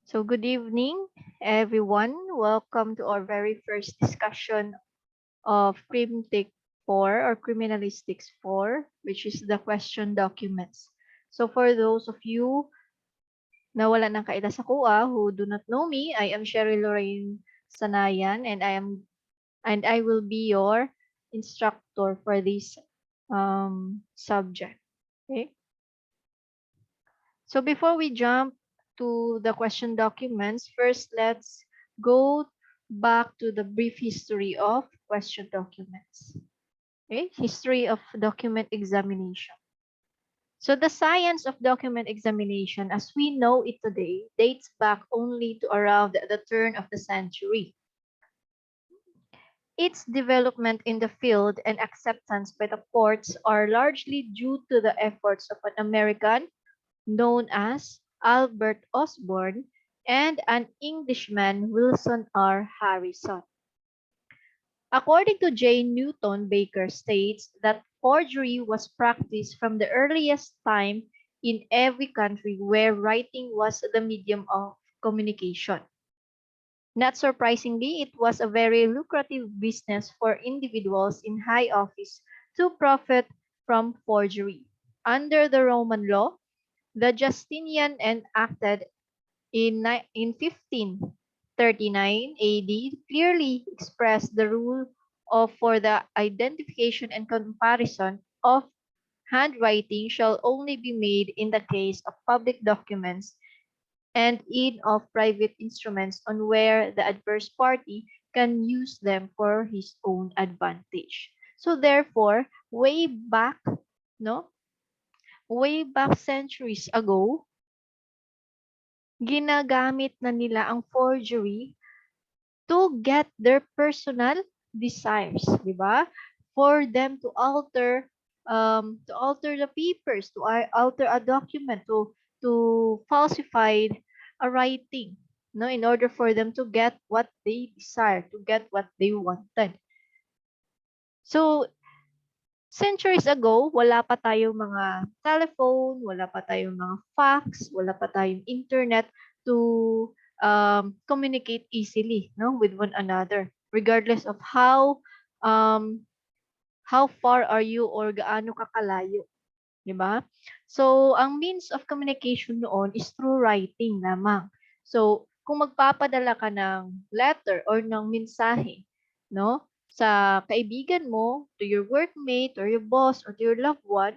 So good evening, everyone. Welcome to our very first discussion of CRIMTIC4 or Criminalistics 4, which is the question documents. So for those of you na wala ng kaila sa kuha who do not know me, I am Cheryl Lorraine Sanayan and I will be your instructor for this subject. Okay? So before we jump to the question documents, first let's go back to the brief history of question documents. Okay, history of document examination. So the science of document examination as we know it today dates back only to around the turn of the century. Its development in the field and acceptance by the courts are largely due to the efforts of an American known as Albert Osborne, and an Englishman, Wilson R. Harrison. According to J. Newton, Baker states that forgery was practiced from the earliest time in every country where writing was the medium of communication. Not surprisingly, it was a very lucrative business for individuals in high office to profit from forgery. Under the Roman law, the Justinian enacted in 1539 AD clearly expressed the rule for the identification and comparison of handwriting shall only be made in the case of public documents and in of private instruments on where the adverse party can use them for his own advantage. So therefore, no, way back centuries ago, ginagamit na nila ang forgery to get their personal desires, di ba? For them to alter the papers, to alter a document, to falsify a writing, no, in order for them to get what they desire, to get what they wanted. So centuries ago, wala pa tayong mga telephone, wala pa tayong mga fax, wala pa tayong internet to communicate easily, no, with one another, regardless of how far are you or gaano ka kalayo, di ba? So, ang means of communication noon is through writing lamang. So, kung magpapadala ka ng letter or ng mensahe, no, sa kaibigan mo, to your workmate, or your boss, or to your loved one,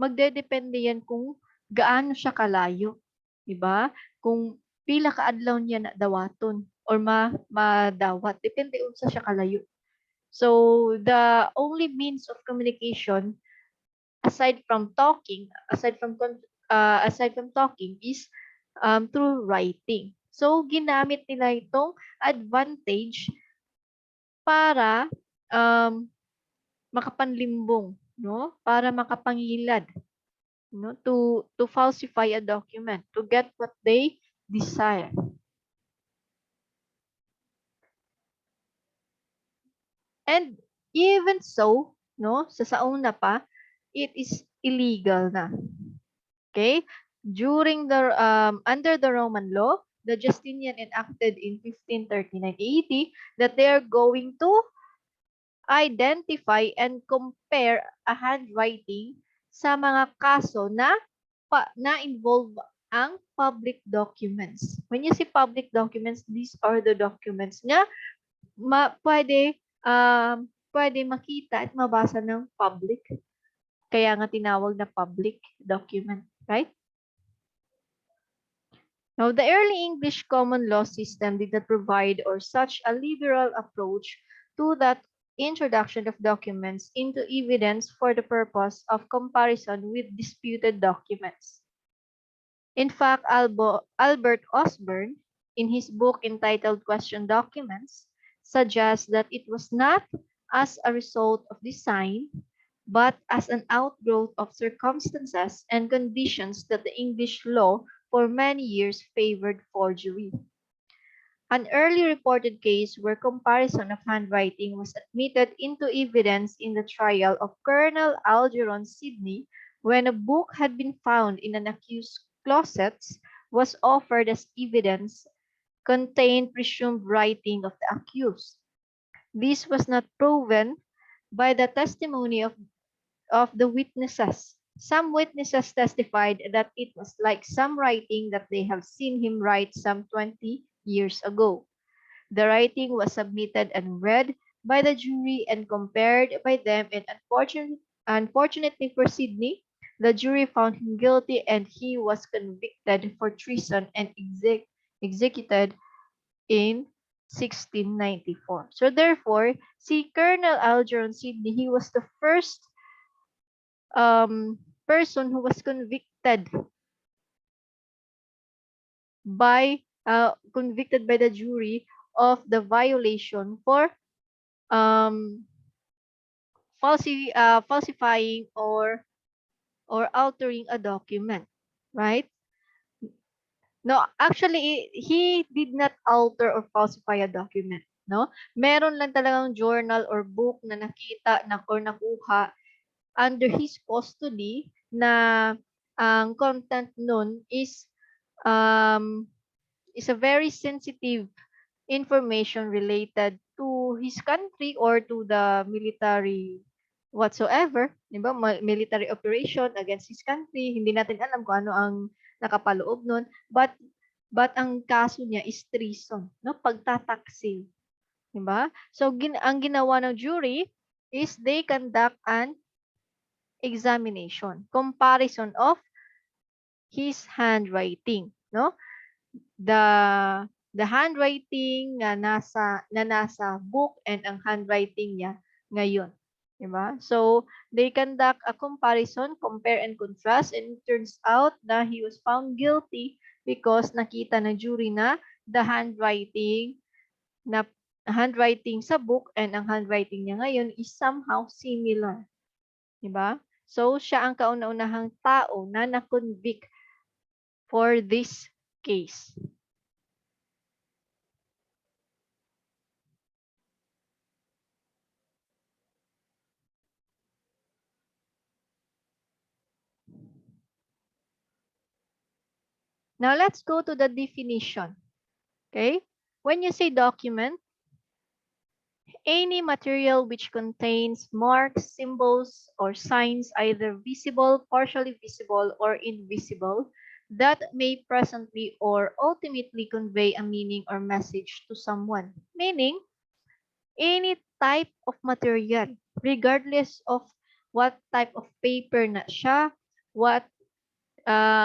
magdedepende yan kung gaano siya kalayo. Diba? Kung pila ka adlaw niya na dawaton or madawat. Depende unsa siya kalayo. So, the only means of communication aside from talking, aside from talking is through writing. So, ginamit nila itong advantage para makapanlimbong, no? Para makapangilad, no? To falsify a document, to get what they desire. And even so, no, sa sauna pa, it is illegal na. Okay? During the under the Roman law, the Justinian enacted in 1539 AD that they are going to identify and compare a handwriting sa mga kaso na involve ang public documents. When you say public documents, these are the documents nga pwede makita at mabasa ng public. Kaya nga tinawag na public document, right? Now, the early English common law system did not provide or such a liberal approach to that introduction of documents into evidence for the purpose of comparison with disputed documents. In fact, Albert Osborne, in his book entitled Question Documents, suggests that it was not as a result of design, but as an outgrowth of circumstances and conditions that the English law for many years favored forgery. An early reported case where comparison of handwriting was admitted into evidence in the trial of Colonel Algernon Sidney when a book had been found in an accused's closet was offered as evidence contained presumed writing of the accused. This was not proven by the testimony of the witnesses. Some witnesses testified that it was like some writing that they have seen him write some 20 years ago. The writing was submitted and read by the jury and compared by them, and unfortunately for Sidney, the jury found him guilty and he was convicted for treason and executed in 1694. So therefore, si Colonel Algernon Sidney, he was the first person who was convicted by the jury of the violation for um, falsifying or altering a document, right? No, actually, he did not alter or falsify a document, no? Meron lang talagang journal or book na nakita na or nakuha under his custody na ang content nun um, is a very sensitive information related to his country or to the military whatsoever, di ba? Military operation against his country. Hindi natin alam kung ano ang nakapaloob nun. But ang kaso niya is treason, no? Pagtataksil, di ba? So ang ginawa ng jury is they conduct an examination, comparison of his handwriting, no? The handwriting na nasa book and ang handwriting niya ngayon, 'di ba? So they conduct a comparison, compare and contrast, and it turns out na he was found guilty because nakita ng jury na the handwriting sa book and ang handwriting niya ngayon is somehow similar, 'di ba? So siya ang kauna-unahang tao na na-convict for this case. Now let's go to the definition. Okay? When you say document, any material which contains marks, symbols, or signs either visible, partially visible, or invisible that may presently or ultimately convey a meaning or message to someone. Meaning, any type of material, regardless of what type of paper na siya,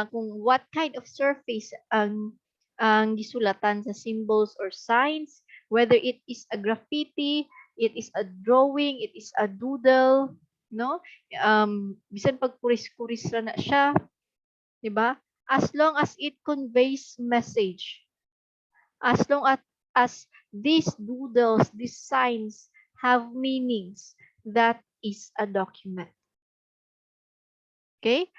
kung what kind of surface ang gisulatan sa symbols or signs, whether it is a graffiti, it is a drawing, it is a doodle, no? Bisan pag kuris-kuris na siya, 'di ba? As long as it conveys message, as long as these doodles, these signs have meanings, that is a document. Okay?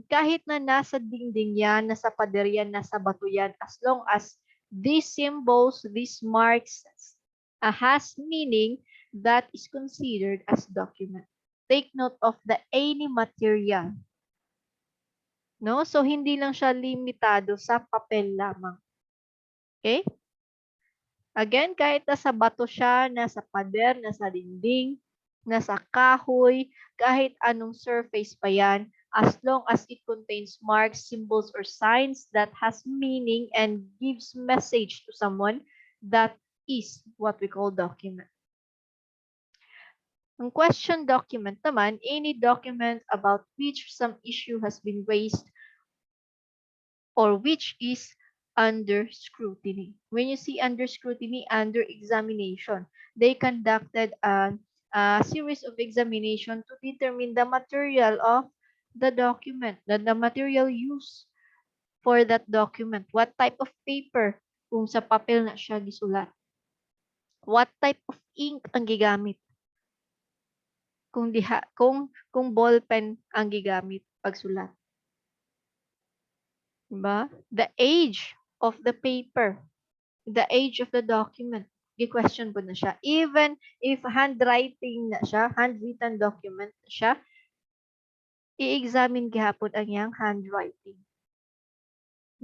Kahit na nasa dingding yan, nasa pader yan, nasa bato yan, as long as these symbols, these marks has meaning, that is considered as document. Take note of the any material. No? So, hindi lang siya limitado sa papel lamang. Okay? Again, kahit nasa bato siya, nasa pader, nasa dingding, nasa kahoy, kahit anong surface pa yan, as long as it contains marks, symbols, or signs that has meaning and gives message to someone, that is what we call document. Ang question document naman, any document about which some issue has been raised or which is under scrutiny. When you see under scrutiny, under examination, they conducted a series of examination to determine the material of the document, the material used for that document. What type of paper, kung sa papel na siya gisulat. What type of ink ang gigamit? Kung ballpen ang gigamit pagsulat. Diba? The age of the paper, the age of the document, i-question po na siya. Even if handwriting na siya, handwritten document na siya, i-examine gihapon ang iyang handwriting.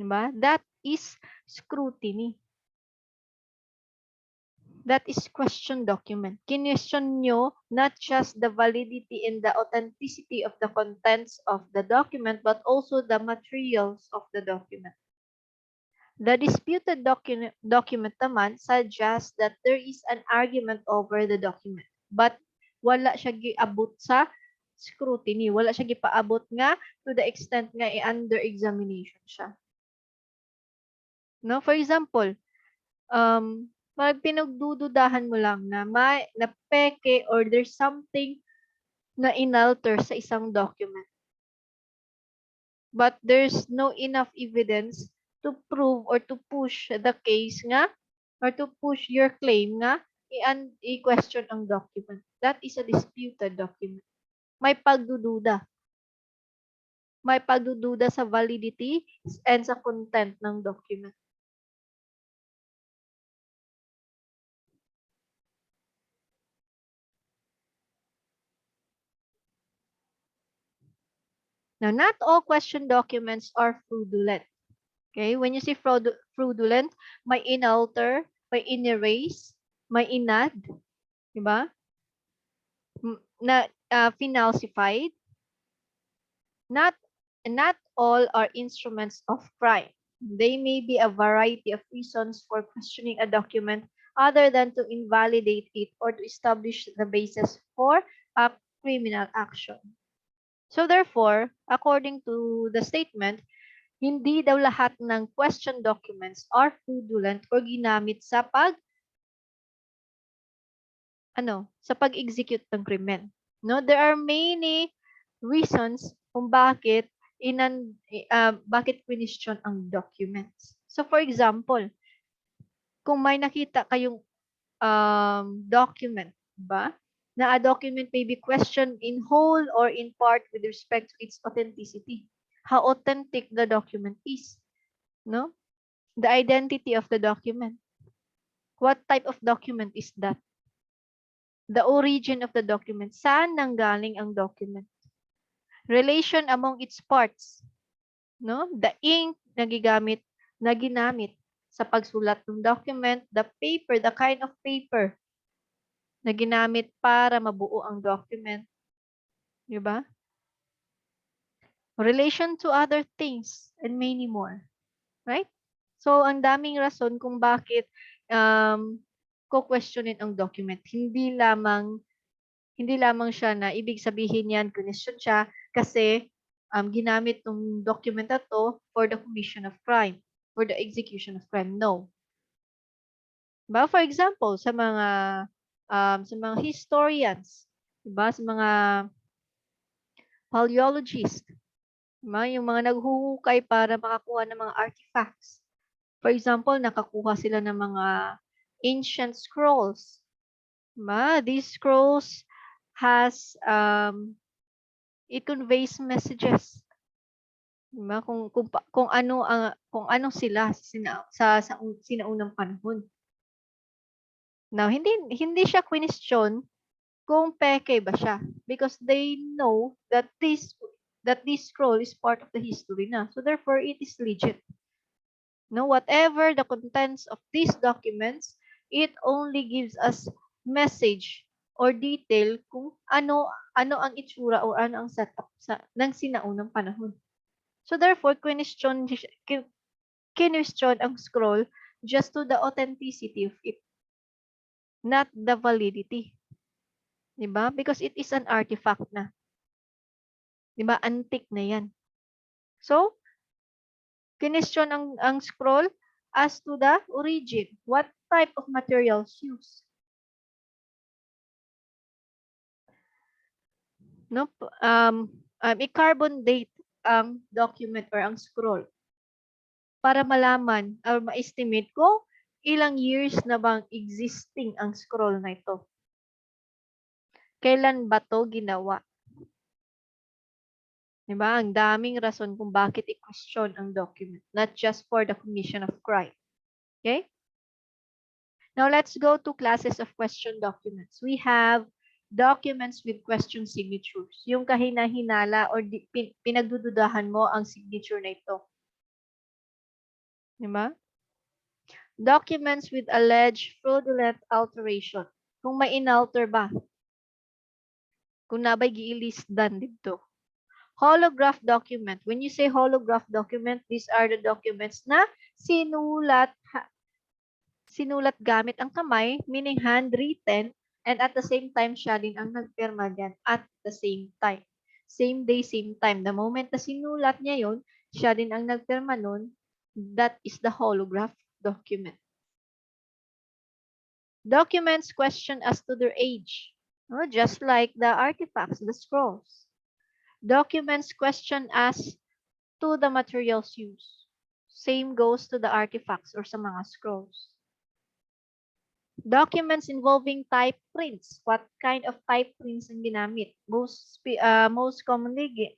Diba? That is scrutiny. That is question document. Kinwestiyon nyo not just the validity and the authenticity of the contents of the document, but also the materials of the document. The disputed document naman suggests that there is an argument over the document. But wala siya giabot sa scrutiny. Wala siya gipaabot nga to the extent nga i-under examination siya. No? For example, pinagdududahan mo lang na may na peke or there's something na inalter sa isang document. But there's no enough evidence to prove or to push the case nga or to push your claim nga i-question ang document. That is a disputed document. May pagdududa. May pagdududa sa validity and sa content ng document. Now, not all question documents are fraudulent. Okay? When you say fraudulent, may inalter, may inerase, may inad, di ba? Na finalsified. Not all are instruments of crime. They may be a variety of reasons for questioning a document other than to invalidate it or to establish the basis for a criminal action. So therefore, according to the statement, hindi daw lahat ng question documents are fraudulent or ginamit sa pag-execute ng krimen. No, there are many reasons kung bakit bakit question ang documents. So for example, kung may nakita kayong document, ba? Na a document may be questioned in whole or in part with respect to its authenticity. How authentic the document is. No? The identity of the document. What type of document is that? The origin of the document. Saan nanggaling ang document? Relation among its parts. No? The ink na ginamit sa pagsulat ng document, the paper, the kind of paper na ginamit para mabuo ang document. Di ba? Relation to other things and many more. Right? So, ang daming rason kung bakit ko-questionin ang document. Hindi lamang siya na ibig sabihin yan, question siya kasi ginamit ng document na to for the commission of crime, for the execution of crime. No. Diba? For example, sa mga historians, diba? Sa mga paleologists, diba? Yung mga naghuhukay para makakuha ng mga artifacts. For example, nakakuha sila ng mga ancient scrolls. Diba? These scrolls has it conveys messages. Diba? Kung ano sila sa sinaunang panahon. Now, hindi siya question kung peke ba siya because they know that this scroll is part of the history na. So therefore, it is legit. No, whatever the contents of these documents, it only gives us message or detail kung ano ang itsura o ano ang setup ng sinaunang panahon. So therefore, question ang scroll just to the authenticity of it, not the validity. Diba? Because it is an artifact na. Diba? Antique na yan. So, question ang scroll as to the origin. What type of materials used? No, i-carbon date ang document or ang scroll para malaman or ma-estimate kung ilang years na bang existing ang scroll na ito. Kailan ba to ginawa? Diba? Ang daming rason kung bakit i-question ang document, not just for the commission of crime. Okay? Now, let's go to classes of question documents. We have documents with question signatures. Yung kahina-hinala or pinagdududahan mo ang signature na ito. Di ba? Documents with alleged fraudulent alteration. Kung may inalter ba, kung nabay giilisdan dito. Holograph document. When you say holograph document, these are the documents na sinulat gamit ang kamay, meaning handwritten, and at the same time, siya din ang nagpirma dyan at the same time. Same day, same time. The moment na sinulat niya yon, siya din ang nagpirma nun, that is the holograph document. Documents question as to their age, just like the artifacts, the scrolls. Documents question as to the materials used. Same goes to the artifacts or sa mga scrolls. Documents involving type prints. What kind of type prints ang ginamit? Most commonly,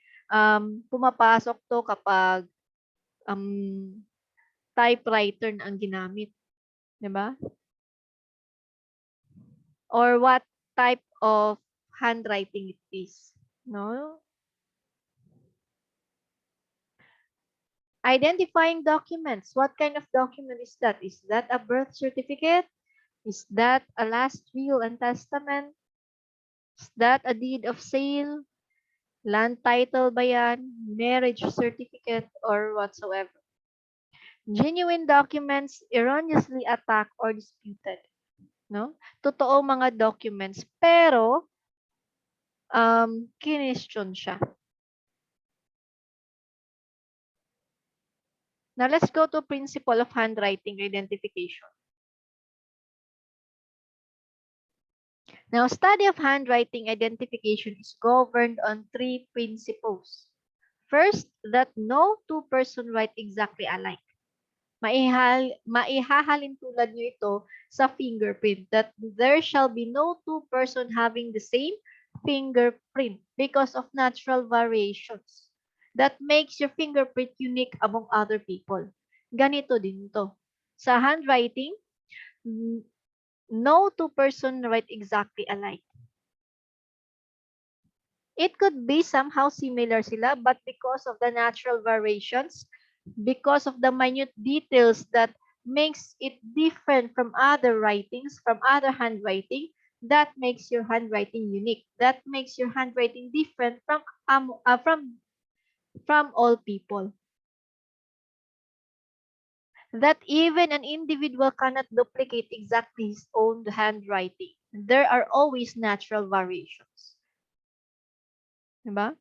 pumapasok to kapag typewriter na ang ginamit. Diba? Or what type of handwriting it is. No? Identifying documents. What kind of document is that? Is that a birth certificate? Is that a last will and testament? Is that a deed of sale? Land title ba yan? Marriage certificate or whatsoever? Genuine documents erroneously attacked or disputed. No? Totoo mga documents pero kinestyon siya. Now let's go to principle of handwriting identification. Now, study of handwriting identification is governed on 3 principles. First, that no two persons write exactly alike. Maihahalin tulad nyo ito sa fingerprint, that there shall be no two persons having the same fingerprint because of natural variations. That makes your fingerprint unique among other people. Ganito din to. Sa handwriting, no two persons write exactly alike. It could be somehow similar sila, but because of the natural variations, because of the minute details that makes it different from other writings, from other handwriting, that makes your handwriting unique. That makes your handwriting different from all people. That even an individual cannot duplicate exactly his own handwriting. There are always natural variations. Diba?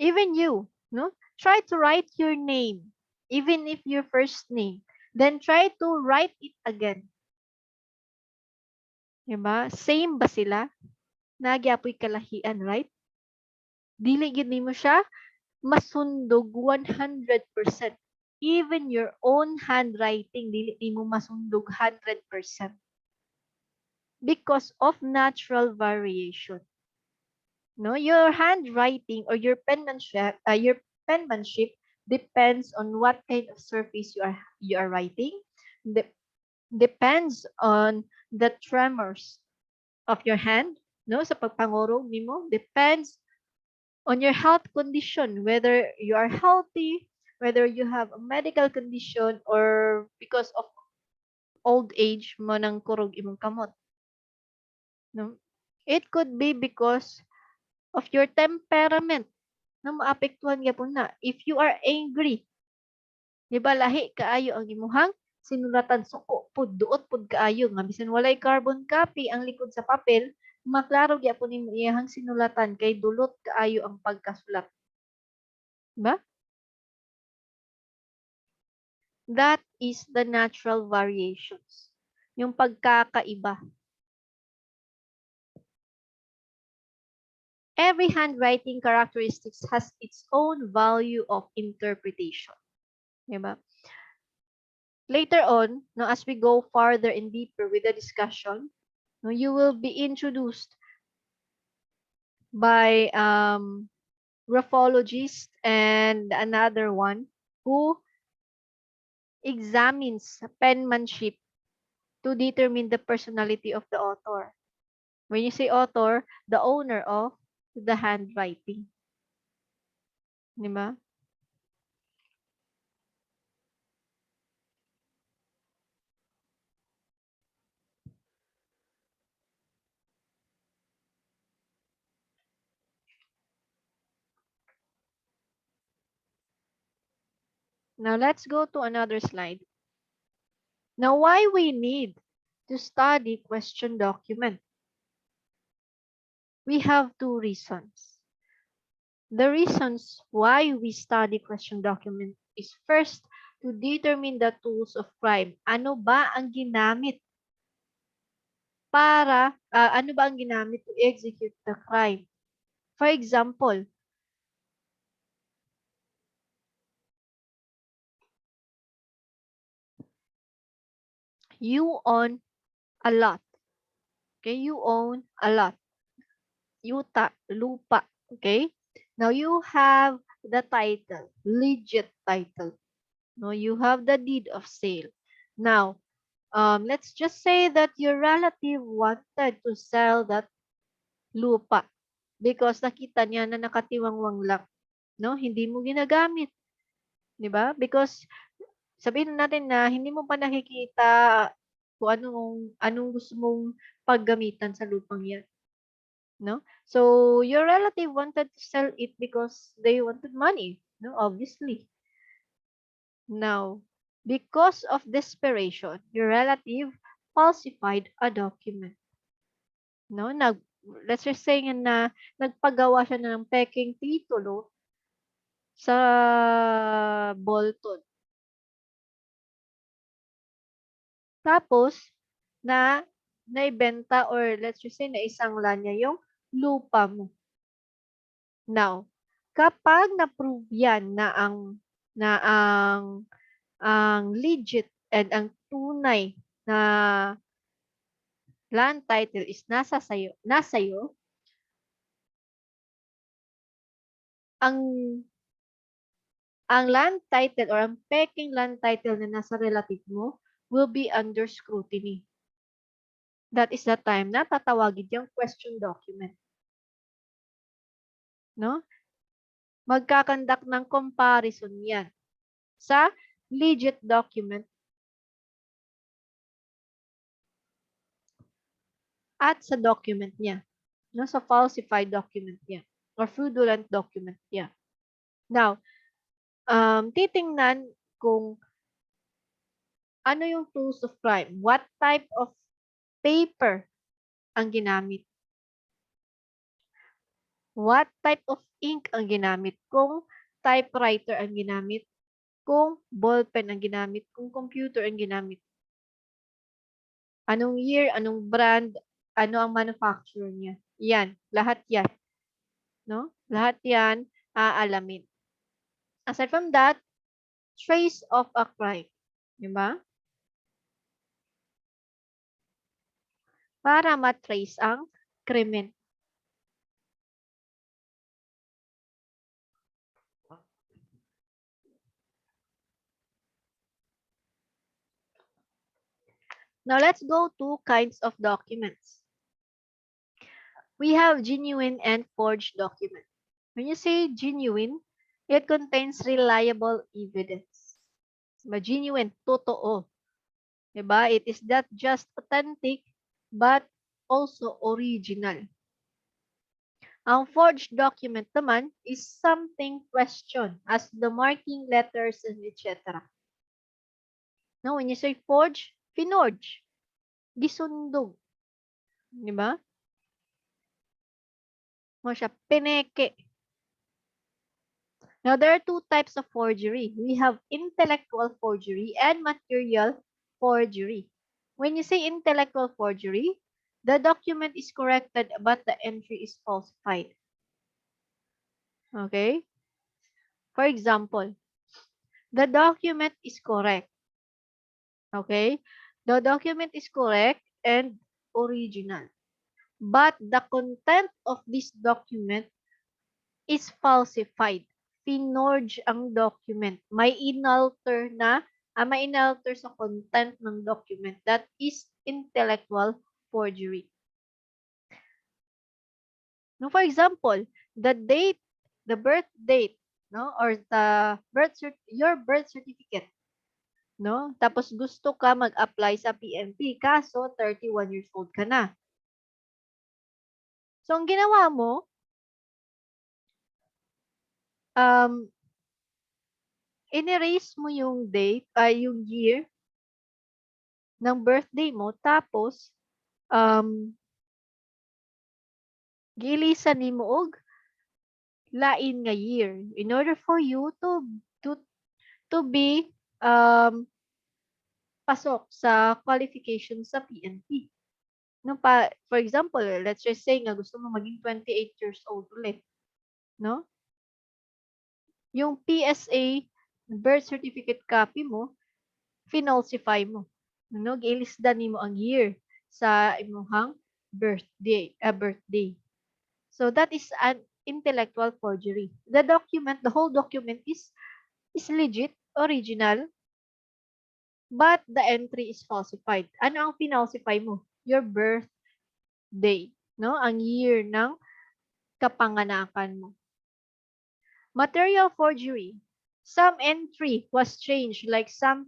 Even you, no? Try to write your name, even if your first name. Then try to write it again. Diba? Same ba sila? Nagyapoy kalahian, right? Dili gid nimo siya masundog 100%. Even your own handwriting, dili nimo masundog 100%. Because of natural variation. No, your handwriting or your penmanship depends on what kind of surface you are writing. Depends on the tremors of your hand, no, sa pagpangurog nimo. Depends on your health condition, whether you are healthy, whether you have a medical condition, or because of old age mo nang kurog imong kamot. No? It could be because of your temperament na maapektuhan gyapon na. If you are angry, di ba lahi kaayo ang imuhang sinulatan, suko pud, duot pud kaayo nga bisan walay carbon copy ang likod sa papel, maklaro gyapon nimo iyang sinulatan kay dulot kaayo ang pagkasulat. Ba? That is the natural variations. Yung pagkakaiba. Every handwriting characteristics has its own value of interpretation. Diba? Later on, no, as we go farther and deeper with the discussion, no, you will be introduced by graphologist and another one who examines penmanship to determine the personality of the author. When you say author, the owner of the handwriting. Diba? Now, let's go to another slide. Now, why we need to study question document? We have two reasons. The reasons why we study question document is first, to determine the tools of crime. Ano ba ang ginamit to execute the crime? For example, you own a lot. Okay, you own a lot. Lupa. Okay? Now you have the title, legit title. No, you have the deed of sale. Now, let's just say that your relative wanted to sell that lupa because nakita niya na nakatiwangwang lang. No, hindi mo ginagamit. 'Di ba? Because sabihin natin na hindi mo pa nakikita kung anong gusto mong paggamitan sa lupang 'yan. No? So, your relative wanted to sell it because they wanted money. No, obviously. Now, because of desperation, your relative falsified a document. No, let's just say na nagpagawa siya ng peking titulo sa Bolton. Tapos, naibenta or let's just say na isangla niya yung lupa mo. Now, kapag na-prove yan ang legit and ang tunay na land title is nasa iyo, ang land title or ang peking land title na nasa relative mo will be under scrutiny. That is the time na tatawagin yung question document. No? Magkakandak ng comparison yan sa legit document at sa document niya. No? Sa falsified document niya or fraudulent document niya. Now, titingnan kung ano yung tools of crime. What type of paper ang ginamit? What type of ink ang ginamit? Kung typewriter ang ginamit, kung ballpen ang ginamit, kung computer ang ginamit. Anong year, anong brand, ano ang manufacturer niya. Yan, lahat yan. No? Lahat yan aalamin. Aside from that, trace of a crime. Diba? Para matrace ang krimen. Now, let's go to kinds of documents. We have genuine and forged document. When you say genuine, it contains reliable evidence. Genuine, totoo. Diba? It is not just authentic, but also original. Ang forged document naman is something questioned as the marking letters and etc. Now, when you say forge, finorge, gisundog. Diba? Mo siya, pineke. Now, there are two types of forgery. We have intellectual forgery and material forgery. When you say intellectual forgery, the document is corrected but the entry is falsified. Okay? For example, the document is correct. Okay? The document is correct and original. But the content of this document is falsified. Finorge ang document. May inalter sa content ng document. That is intellectual forgery. No, for example, the date, the birth date, no, or your birth certificate, no? Tapos gusto ka mag-apply sa PNP, kaso 31 years old ka na. So, ang ginawa mo, in-erase mo yung date, yung year ng birthday mo, tapos, gilisan nimo og lain nga year in order for you to to be pasok sa qualification sa PNP. No, for example, let's just say nga gusto mo maging 28 years old ulit, no? Yung PSA birth certificate copy mo, finalsify mo. No, gilisdan nimo ang year sa imong birthday. So that is an intellectual forgery. The whole document is legit, original, but the entry is falsified. Ano ang pinalsify mo? Your birthday, no? Ang year ng kapanganakan mo. Material forgery. Some entry was changed, like some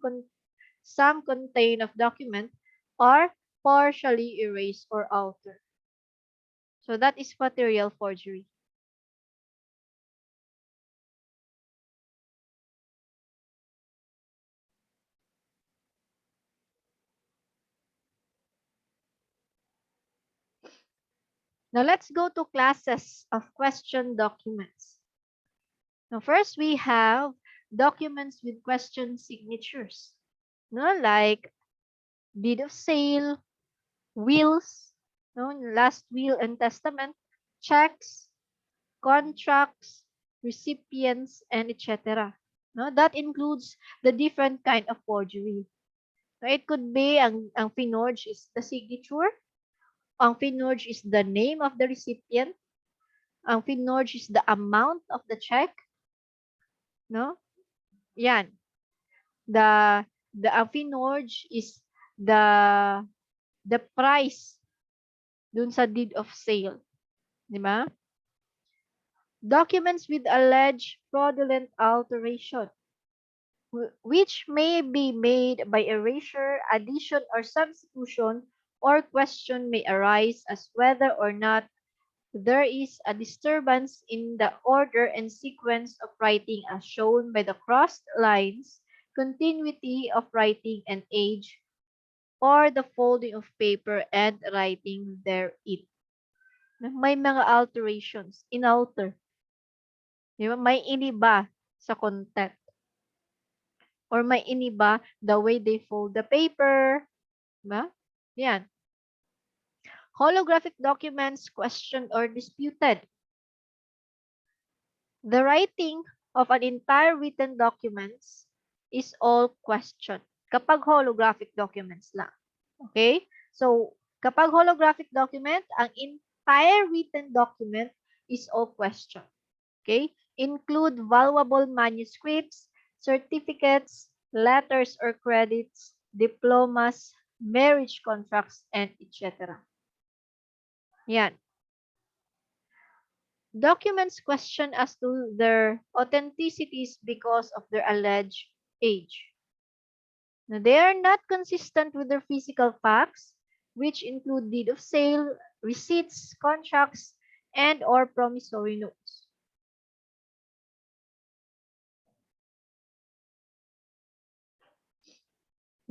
contain of document are partially erased or altered. So that is material forgery. Now let's go to classes of question documents. Now first we have documents with question signatures. No, like deed of sale, wills, no, last will and testament, checks, contracts, recipients, and etc. No, that includes the different kind of forgery. No, it could be ang finorge is the signature, ang finorge is the name of the recipient, ang finorge is the amount of the check, no? Yan. The ang finorge is the price dun sa deed of sale, di ba? Documents with alleged fraudulent alteration, which may be made by erasure, addition, or substitution, or question may arise as whether or not there is a disturbance in the order and sequence of writing as shown by the crossed lines, continuity of writing and age, or the folding of paper and writing therein. May mga alterations, inalter. Di ba? May iniba sa content. Or may iniba the way they fold the paper. Di ba? Yan. Holographic documents questioned or disputed. The writing of an entire written documents is all questioned. Kapag holographic documents lang. Okay? So, kapag holographic document, ang entire written document is all questioned. Okay? Include valuable manuscripts, certificates, letters or credits, diplomas, marriage contracts, and etc. Yan. Documents question as to their authenticities because of their alleged age. Now, they are not consistent with their physical facts, which include deed of sale, receipts, contracts, and or promissory notes.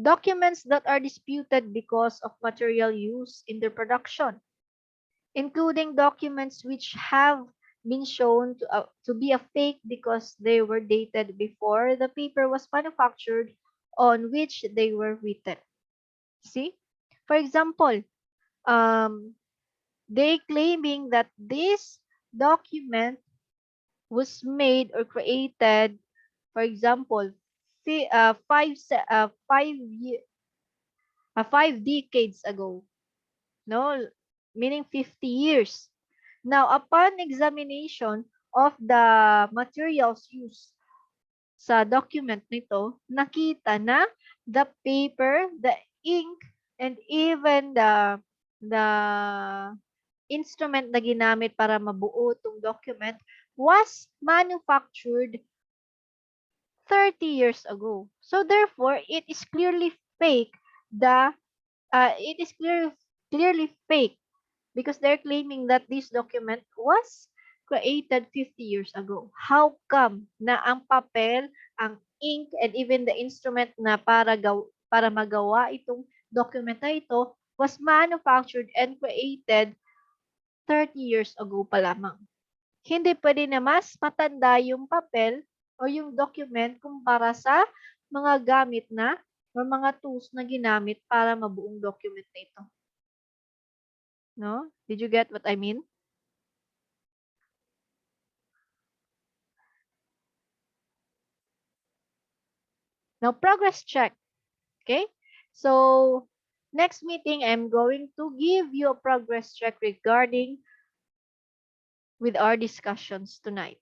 Documents that are disputed because of material use in their production, including documents which have been shown to be a fake because they were dated before the paper was manufactured on which they were written. See? For example, they claiming that this document was made or created, for example, 5 decades ago, no, meaning 50 years. Now, upon examination of the materials used sa document nito, nakita na the paper, the ink, and even the instrument na ginamit para mabuo itong document was manufactured 30 years ago. So therefore, it is clearly fake. It is clearly fake because they're claiming that this document was created 50 years ago. How come na ang papel, ang ink, and even the instrument na para magawa itong document na ito was manufactured and created 30 years ago pa lamang. Hindi pwede na mas matanda yung papel o yung document kumpara sa mga gamit na or mga tools na ginamit para mabuong document na ito. No? Did you get what I mean? Now, progress check. Okay? So, next meeting, I'm going to give you a progress check regarding with our discussions tonight.